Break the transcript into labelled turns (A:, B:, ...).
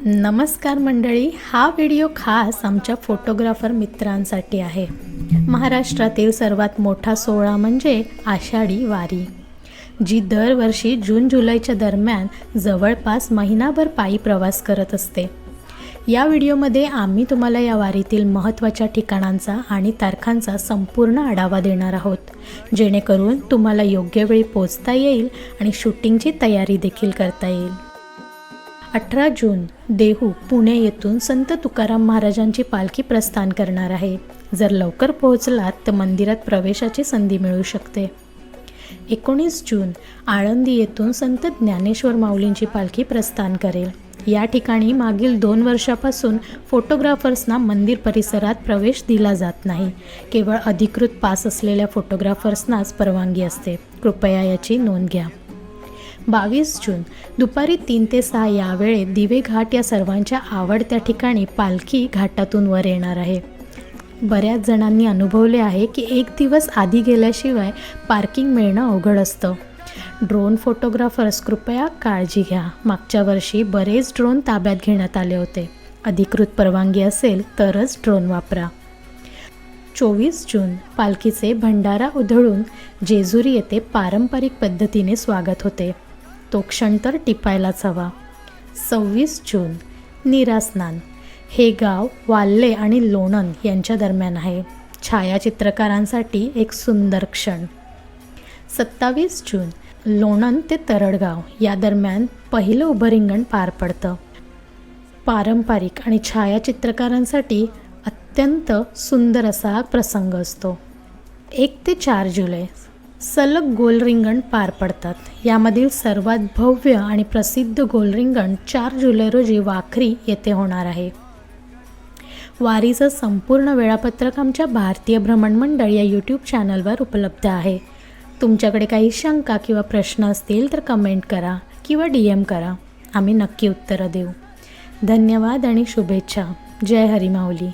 A: नमस्कार मंडळी, हा व्हिडिओ खास आमच्या फोटोग्राफर मित्रांसाठी आहे। महाराष्ट्रातील सर्वात मोठा सोहळा म्हणजे आषाढी वारी, जी दरवर्षी जून-जुलैच्या दरम्यान जवळपास महिनाभर पायी प्रवास करत असते। या व्हिडिओमध्ये आम्ही तुम्हाला या वारीतील महत्त्वाच्या ठिकाणांचा आणि तारखांचा संपूर्ण आढावा देणार आहोत, जेणेकरून तुम्हाला योग्य वेळी पोहोचता येईल आणि शूटिंगची तयारी देखील करता येईल। 18 जून देहू पुणे येथून संत तुकाराम महाराजांची पालखी प्रस्थान करणार आहे। जर लवकर पोहोचलात तर मंदिरात प्रवेशाची संधी मिळू शकते। 19 जून आळंदी येथून संत ज्ञानेश्वर माऊलींची पालखी प्रस्थान करेल। या ठिकाणी मागील 2 वर्षापासून फोटोग्राफर्सना मंदिर परिसरात प्रवेश दिला जात नाही। केवळ अधिकृत पास असलेल्या फोटोग्राफर्सनाच परवानगी असते, कृपया याची नोंद घ्या। 22 जून दुपारी 3 ते 6 या वेळेत दिवे घाट या सर्वांच्या आवडत्या ठिकाणी पालखी घाटातून वर येणार आहे। बऱ्याच जणांनी अनुभवले आहे की एक दिवस आधी गेल्याशिवाय पार्किंग मिळणं अवघड असतं। ड्रोन फोटोग्राफर्स कृपया काळजी घ्या। मागच्या वर्षी बरेच ड्रोन ताब्यात घेण्यात आले होते। अधिकृत परवानगी असेल तरच ड्रोन वापरा। 24 जून पालखीचे भंडारा उधळून जेजुरी येथे पारंपरिक पद्धतीने स्वागत होते, तो क्षण तर टिपायलाच हवा। 26 जून नीरास्नान, हे गाव वाल्हे आणि लोणंद यांच्या दरम्यान आहे। छायाचित्रकारांसाठी एक सुंदर क्षण। 27 जून लोणंद ते तरडगाव या दरम्यान पहिलं उभं रिंगण पार पडतं। पारंपरिक आणि छायाचित्रकारांसाठी अत्यंत सुंदर असा हा प्रसंग असतो। 1 ते 4 जुलै सलग गोल रिंगण पार पडतात। यामधील सर्वात भव्य आणि प्रसिद्ध गोल रिंगण 4 जुलै रोजी वाखरी येथे होणार आहे। वारीचं संपूर्ण वेळापत्रक आमच्या भारतीय भ्रमण मंडळ या यूट्यूब चॅनलवर उपलब्ध आहे। तुमच्याकडे काही शंका किंवा प्रश्न असतील तर कमेंट करा किंवा DM करा, आम्ही नक्की उत्तरं देऊ। धन्यवाद आणि शुभेच्छा। जय हरी माऊली।